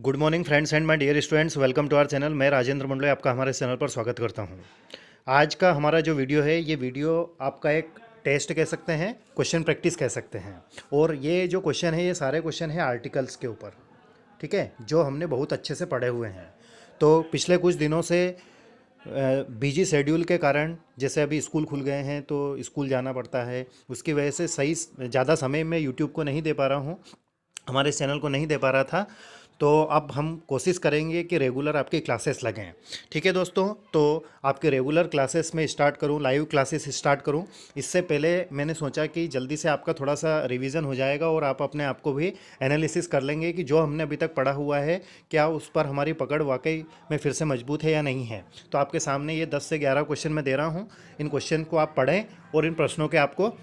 Good morning friends and my dear students, welcome to our channel. मैं राजेंद्र मंडले आपका हमारे channel पर स्वागत करता हूं। आज का हमारा जो वीडियो है, ये वीडियो आपका एक टेस्ट कह सकते हैं, क्वेश्चन प्रैक्टिस कह सकते हैं। और ये जो क्वेश्चन है, ये सारे क्वेश्चन हैं आर्टिकल्स के ऊपर, ठीक है, जो हमने बहुत अच्छे से पढ़े हुए हैं। तो पिछले कुछ दिनों से बिजी शेड्यूल के कारण, जैसे अभी स्कूल खुल गए हैं तो स्कूल जाना पड़ता है, उसकी वजह से सही ज़्यादा समय मैं यूट्यूब को नहीं दे पा रहा हूँ, हमारे चैनल को नहीं दे पा रहा था। तो अब हम कोशिश करेंगे कि रेगुलर आपकी क्लासेस लगें। ठीक है दोस्तों, तो आपके रेगुलर क्लासेस में स्टार्ट करूं, लाइव क्लासेस स्टार्ट करूं। इससे पहले मैंने सोचा कि जल्दी से आपका थोड़ा सा रिवीजन हो जाएगा और आप अपने आप को भी एनालिसिस कर लेंगे कि जो हमने अभी तक पढ़ा हुआ है, क्या उस पर हमारी पकड़ वाकई में फिर से मजबूत है या नहीं है। तो आपके सामने ये 10 से 11 क्वेश्चन मैं दे रहा हूँ। इन क्वेश्चन को आप पढ़ें और इन प्रश्नों के आपको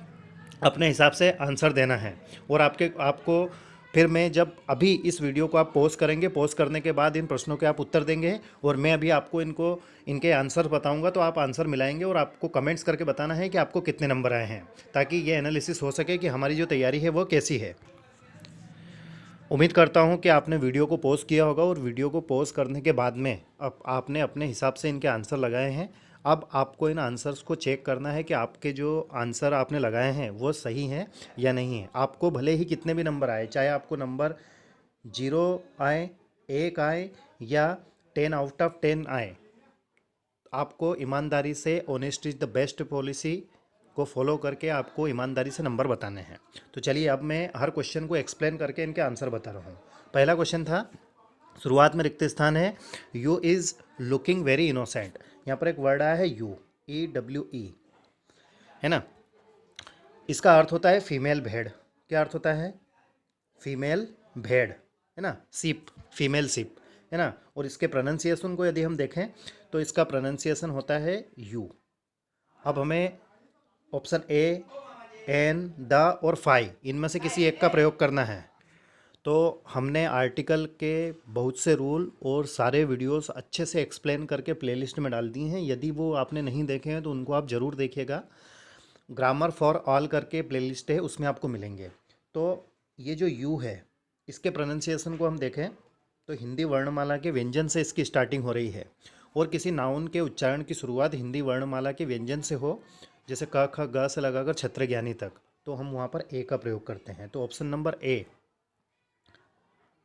अपने हिसाब से आंसर देना है। और आपको फिर मैं जब अभी इस वीडियो को आप पॉज करेंगे, पॉज करने के बाद इन प्रश्नों के आप उत्तर देंगे और मैं अभी आपको इनके आंसर बताऊंगा, तो आप आंसर मिलाएंगे और आपको कमेंट्स करके बताना है कि आपको कितने नंबर आए हैं, ताकि ये एनालिसिस हो सके कि हमारी जो तैयारी है वो कैसी है। उम्मीद करता हूँ कि आपने वीडियो को पॉज किया होगा और वीडियो को पॉज करने के बाद में अब आपने अपने हिसाब से इनके आंसर लगाए हैं। अब आपको इन आंसर्स को चेक करना है कि आपके जो आंसर आपने लगाए हैं वो सही हैं या नहीं है। आपको भले ही कितने भी नंबर आए, चाहे आपको नंबर 0 आए, 1 आए या 10 आउट ऑफ 10 आए, आपको ईमानदारी से, honest is the best policy को फॉलो करके आपको ईमानदारी से नंबर बताने हैं। तो चलिए, अब मैं हर क्वेश्चन को एक्सप्लेन करके इनके आंसर बता रहा हूँ। पहला क्वेश्चन था, शुरुआत में रिक्त स्थान है, you is looking very innocent. यहाँ पर एक वर्ड आया है यू, EWE, है ना। इसका अर्थ होता है फीमेल भेड़। क्या अर्थ होता है? फीमेल भेड़, है ना, सिप, फीमेल सिप, है ना। और इसके प्रोनाउंसिएशन को यदि हम देखें तो इसका प्रोनाउंसिएशन होता है यू। अब हमें ऑप्शन ए, एन, द और फाई, इनमें से किसी एक का प्रयोग करना है। तो हमने आर्टिकल के बहुत से रूल और सारे वीडियोस अच्छे से एक्सप्लेन करके प्लेलिस्ट में डाल दिए हैं। यदि वो आपने नहीं देखे हैं तो उनको आप ज़रूर देखिएगा। ग्रामर फॉर ऑल करके प्लेलिस्ट है, उसमें आपको मिलेंगे। तो ये जो यू है, इसके प्रोनाउंसिएशन को हम देखें तो हिंदी वर्णमाला के व्यंजन से इसकी स्टार्टिंग हो रही है। और किसी नाउन के उच्चारण की शुरुआत हिंदी वर्णमाला के व्यंजन से हो, जैसे क ख ग से लगाकर छत्रज्ञानी तक, तो हम वहाँ पर ए का प्रयोग करते हैं। तो ऑप्शन नंबर ए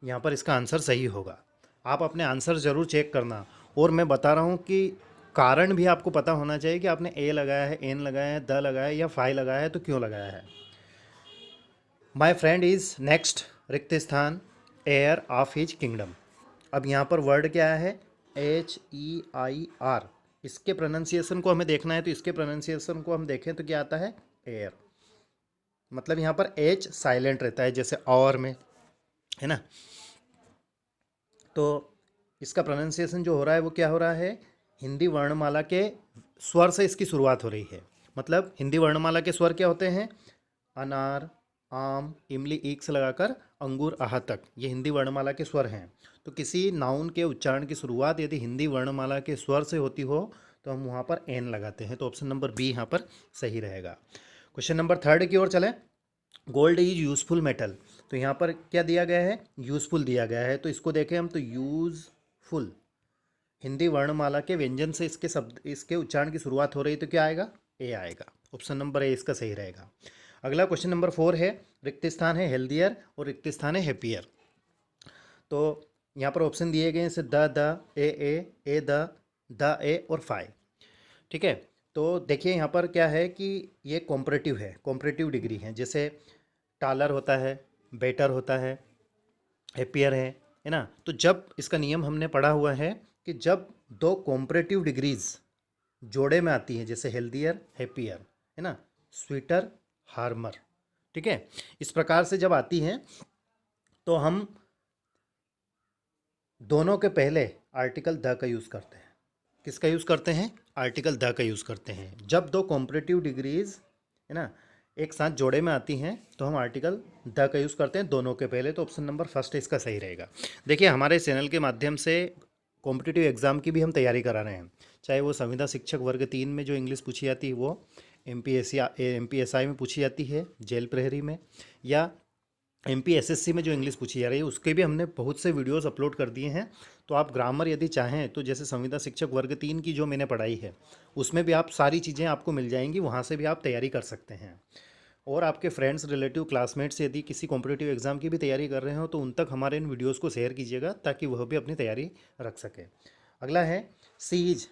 यहाँ पर इसका आंसर सही होगा। आप अपने आंसर ज़रूर चेक करना। और मैं बता रहा हूँ कि कारण भी आपको पता होना चाहिए कि आपने ए लगाया है, एन लगाया है, द लगाया है या फाई लगाया है, तो क्यों लगाया है। माई फ्रेंड इज़ नेक्स्ट रिक्त स्थान एयर ऑफ हिज किंगडम। अब यहाँ पर वर्ड क्या है? HEIR। इसके प्रोनाउंसिएशन को हमें देखना है, तो इसके प्रोनाउंसिएशन को हम देखें तो क्या आता है? एयर। मतलब यहाँ पर एच साइलेंट रहता है, जैसे और में, है ना। तो इसका प्रोनाउंसिएशन जो हो रहा है वो क्या हो रहा है? हिंदी वर्णमाला के स्वर से इसकी शुरुआत हो रही है। मतलब हिंदी वर्णमाला के स्वर क्या होते हैं? अनार, आम, इमली, ईक से लगाकर अंगूर, आह तक, ये हिंदी वर्णमाला के स्वर हैं। तो किसी नाउन के उच्चारण की शुरुआत यदि हिंदी वर्णमाला के स्वर से होती हो तो हम वहाँ पर एन लगाते हैं। तो ऑप्शन नंबर बी यहाँ पर सही रहेगा। क्वेश्चन नंबर थर्ड की ओर चलें। Gold is useful metal. तो यहाँ पर क्या दिया गया है? यूजफुल दिया गया है। तो इसको देखें हम तो यूजफुल, हिंदी वर्णमाला के व्यंजन से इसके शब्द, इसके उच्चारण की शुरुआत हो रही, तो क्या आएगा? ए आएगा। ऑप्शन नंबर ए इसका सही रहेगा। अगला क्वेश्चन नंबर 4 है, रिक्त स्थान है हेल्दियर और रिक्त स्थान है हैप्पियर। तो यहाँ पर ऑप्शन दिए गए हैं जैसे द, ए द ए और फाई। ठीक है। तो देखिए यहाँ पर क्या है कि ये कॉम्परेटिव है, कॉम्परेटिव डिग्री है। जैसे टालर होता है, बेटर होता है, हैप्पियर है ना। तो जब इसका नियम हमने पढ़ा हुआ है कि जब दो कॉम्परेटिव डिग्रीज जोड़े में आती हैं, जैसे हेल्दियर, हैप्पियर, है ना, स्वीटर, हार्मर, ठीक है, इस प्रकार से जब आती हैं तो हम दोनों के पहले आर्टिकल द का यूज़ करते हैं। किसका यूज़ करते हैं? आर्टिकल द का यूज़ करते हैं। जब दो कॉम्परेटिव डिग्रीज, है ना, एक साथ जोड़े में आती हैं तो हम आर्टिकल द का यूज़ करते हैं दोनों के पहले। तो ऑप्शन नंबर फर्स्ट इसका सही रहेगा। देखिए, हमारे चैनल के माध्यम से कॉम्पिटिटिव एग्ज़ाम की भी हम तैयारी करा रहे हैं। चाहे वो संविदा शिक्षक वर्ग 3 में जो इंग्लिश पूछी जाती है वो MPSI में पूछी जाती है, जेल प्रहरी में, या MPSSC में जो इंग्लिश पूछी जा रही है उसके भी हमने बहुत से वीडियोस अपलोड कर दिए हैं। तो आप ग्रामर यदि चाहें तो जैसे संविदा शिक्षक वर्ग 3 की जो मैंने पढ़ाई है उसमें भी आप सारी चीज़ें आपको मिल जाएंगी, वहाँ से भी आप तैयारी कर सकते हैं। और आपके फ्रेंड्स, रिलेटिव, क्लासमेट्स यदि किसी कॉम्पिटिटिव एग्जाम की भी तैयारी कर रहे हो तो उन तक हमारे इन वीडियोज़ को शेयर कीजिएगा ताकि वह भी अपनी तैयारी रख सके। अगला है सीज,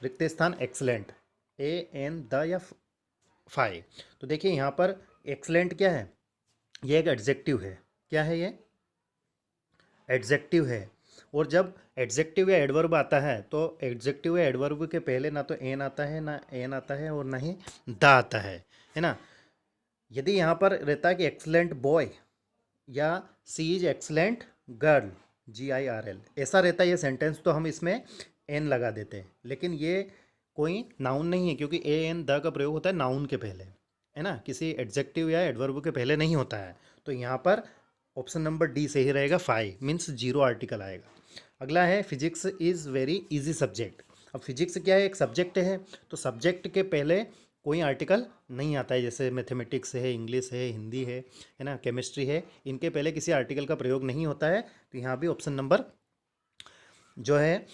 रिक्त स्थान एक्सलेंट, AN द या फाई। तो देखिए यहाँ पर एक्सलेंट क्या है, ये एक एडजेक्टिव है। क्या है ये? एडजेक्टिव है। और जब एडजेक्टिव या एडवर्ब आता है तो एडजेक्टिव या एडवर्ब के पहले ना तो एन आता है, ना एन आता है और ना ही द आता है ना। यदि यहाँ पर रहता है कि एक्सलेंट बॉय या सी इज एक्सलेंट गर्ल, GIRL, ऐसा रहता है ये सेंटेंस, तो हम इसमें एन लगा देते हैं। लेकिन ये कोई नाउन नहीं है क्योंकि AN द का प्रयोग होता है नाउन के पहले, है ना, किसी एडजेक्टिव या एडवर्ब के पहले नहीं होता है। तो यहाँ पर ऑप्शन नंबर डी सही रहेगा, 5 मीन्स 0 आर्टिकल आएगा। अगला है physics is very easy subject. अब फिजिक्स क्या है, एक सब्जेक्ट है, तो सब्जेक्ट के पहले कोई आर्टिकल नहीं आता है। जैसे मैथमेटिक्स है, इंग्लिश है, हिंदी है ना, केमिस्ट्री है, इनके पहले किसी आर्टिकल का प्रयोग नहीं होता है। तो यहाँ भी ऑप्शन नंबर जो है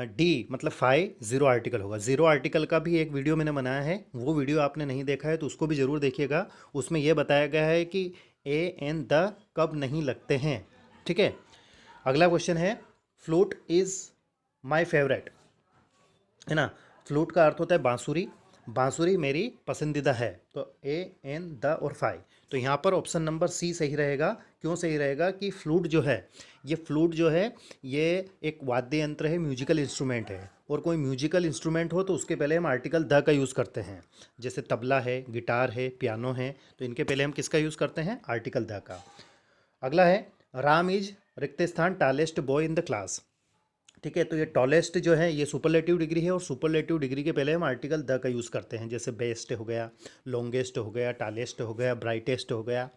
डी मतलब 5 0 आर्टिकल होगा। 0 आर्टिकल का भी एक वीडियो मैंने बनाया है, वो वीडियो आपने नहीं देखा है तो उसको भी ज़रूर देखिएगा। उसमें यह बताया गया है कि AN द कब नहीं लगते हैं। ठीक है। अगला क्वेश्चन है फ्लूट इज़ माई फेवरेट, है ना। फ्लूट का अर्थ होता है बांसुरी, बांसुरी मेरी पसंदीदा है। तो AN द और 5, तो यहाँ पर ऑप्शन नंबर सी सही रहेगा। क्यों सही रहेगा कि फ्लूट जो है, ये फ्लूट जो है ये एक वाद्य यंत्र है, म्यूजिकल इंस्ट्रूमेंट है। और कोई म्यूजिकल इंस्ट्रूमेंट हो तो उसके पहले हम आर्टिकल द का यूज़ करते हैं। जैसे तबला है, गिटार है, पियानो है, तो इनके पहले हम किसका यूज़ करते हैं, आर्टिकल द का। अगला है राम इज रिक्त स्थान tallest boy in the class. ठीक है, तो ये टॉलेस्ट जो है ये सुपरलेटिव डिग्री है और सुपरलेटिव डिग्री के पहले हम आर्टिकल द का यूज़ करते हैं। जैसे बेस्ट हो गया, लॉन्गेस्ट हो गया, टालेस्ट हो गया, ब्राइटेस्ट हो गया।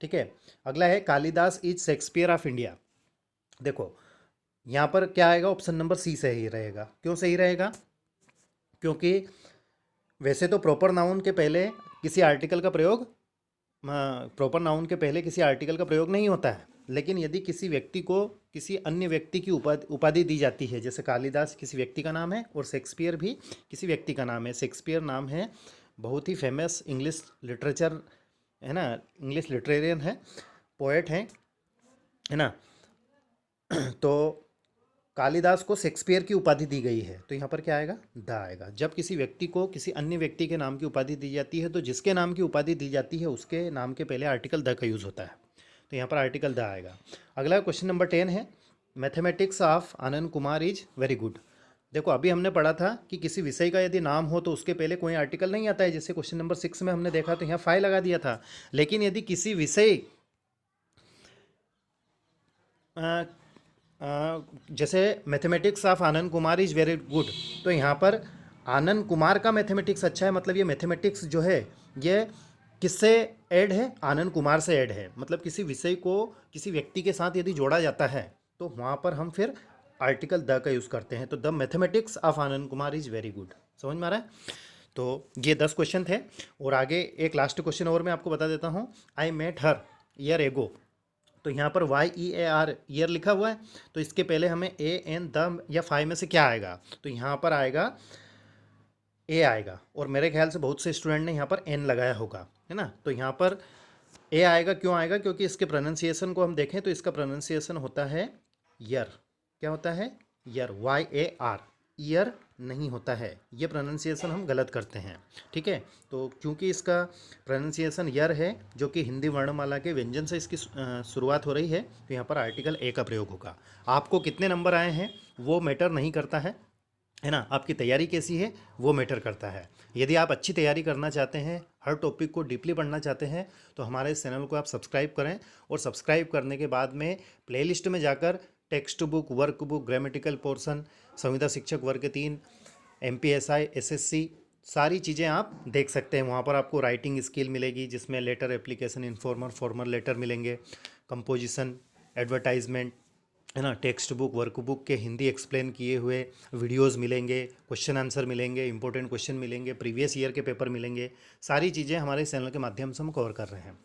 ठीक है। अगला है Kalidas is Shakespeare of India. देखो यहाँ पर क्या आएगा, ऑप्शन नंबर सी सही रहेगा। क्यों सही रहेगा? क्योंकि वैसे तो प्रॉपर नाउन के पहले किसी आर्टिकल का प्रयोग, प्रॉपर नाउन के पहले किसी आर्टिकल का प्रयोग नहीं होता है। लेकिन यदि किसी व्यक्ति को किसी अन्य व्यक्ति की उपाधि दी जाती है, जैसे कालिदास किसी व्यक्ति का नाम है और शेक्सपियर भी किसी व्यक्ति का नाम है। शेक्सपियर नाम है, बहुत ही फेमस इंग्लिश लिटरेचर, है ना, इंग्लिश लिटरेरियन है, पोएट हैं, है ना। तो कालिदास को शेक्सपियर की उपाधि दी गई है, तो यहाँ पर क्या आएगा, द आएगा। जब किसी व्यक्ति को किसी अन्य व्यक्ति के नाम की उपाधि दी जाती है तो जिसके नाम की उपाधि दी जाती है उसके नाम के पहले आर्टिकल द का यूज़ होता है, तो यहाँ पर आर्टिकल द आएगा। अगला क्वेश्चन नंबर 10 है mathematics of Anand Kumar is very good. देखो अभी हमने पढ़ा था कि किसी विषय का यदि नाम हो तो उसके पहले कोई आर्टिकल नहीं आता है, जैसे क्वेश्चन नंबर 6 में हमने देखा, तो यहाँ 5 लगा दिया था। लेकिन यदि किसी विषय जैसे mathematics of Anand Kumar is very good, तो यहाँ पर आनंद कुमार का मैथमेटिक्स अच्छा है, मतलब ये मैथमेटिक्स जो है ये किससे ऐड है, आनंद कुमार से ऐड है। मतलब किसी विषय को किसी व्यक्ति के साथ यदि जोड़ा जाता है तो वहाँ पर हम फिर आर्टिकल द का यूज़ करते हैं। तो the mathematics of Anand Kumar is very good. समझ में आ रहा है? तो ये 10 क्वेश्चन थे और आगे एक लास्ट क्वेश्चन और मैं आपको बता देता हूँ। I met her year ago, तो यहाँ पर YEAR ईयर लिखा हुआ है, तो इसके पहले हमें AN द या 5 में से क्या आएगा, तो यहाँ पर आएगा ए आएगा। और मेरे ख्याल से बहुत से स्टूडेंट ने यहाँ पर एन लगाया होगा, है ना। तो यहाँ पर ए आएगा। क्यों आएगा? क्योंकि इसके प्रोनाउंसिएशन को हम देखें तो इसका प्रोनाउंसिएशन होता है ईयर। क्या होता है? ईयर, YAR, ईयर नहीं होता है। ये प्रोनाउंसिएशन हम गलत करते हैं। ठीक है, तो क्योंकि इसका प्रोनाउंसिएशन यर है जो कि हिंदी वर्णमाला के व्यंजन से इसकी शुरुआत हो रही है, तो यहाँ पर आर्टिकल ए का प्रयोग होगा। आपको कितने नंबर आए हैं वो मैटर नहीं करता है ना, आपकी तैयारी कैसी है वो मैटर करता है। यदि आप अच्छी तैयारी करना चाहते हैं, हर टॉपिक को डीपली पढ़ना चाहते हैं, तो हमारे इस चैनल को आप सब्सक्राइब करें। और सब्सक्राइब करने के बाद में प्लेलिस्ट में जाकर text book, work book, grammatical portion, संविदा शिक्षक वर्ग 3, MPSI, SSC, सारी चीज़ें आप देख सकते हैं। वहाँ पर आपको राइटिंग स्किल मिलेगी जिसमें letter, application, informer, formal letter मिलेंगे, कंपोजिशन, एडवर्टाइजमेंट, है ना, टेक्स्ट बुक, वर्क बुक के हिंदी एक्सप्लेन किए हुए वीडियोस मिलेंगे, क्वेश्चन आंसर मिलेंगे, इंपॉर्टेंट क्वेश्चन मिलेंगे, प्रीवियस ईयर के पेपर मिलेंगे। सारी चीज़ें हमारे चैनल के माध्यम से हम कवर कर रहे हैं।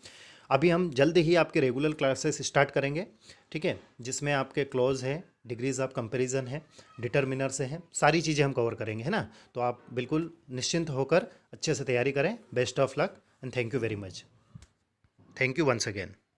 अभी हम जल्द ही आपके रेगुलर क्लासेस स्टार्ट करेंगे, ठीक है, जिसमें आपके क्लॉज है, डिग्रीज ऑफ कंपैरिजन है, डिटर्मिनर से हैं, सारी चीज़ें हम कवर करेंगे, है ना। तो आप बिल्कुल निश्चिंत होकर अच्छे से तैयारी करें। Best of luck and thank you very much. Thank you once again.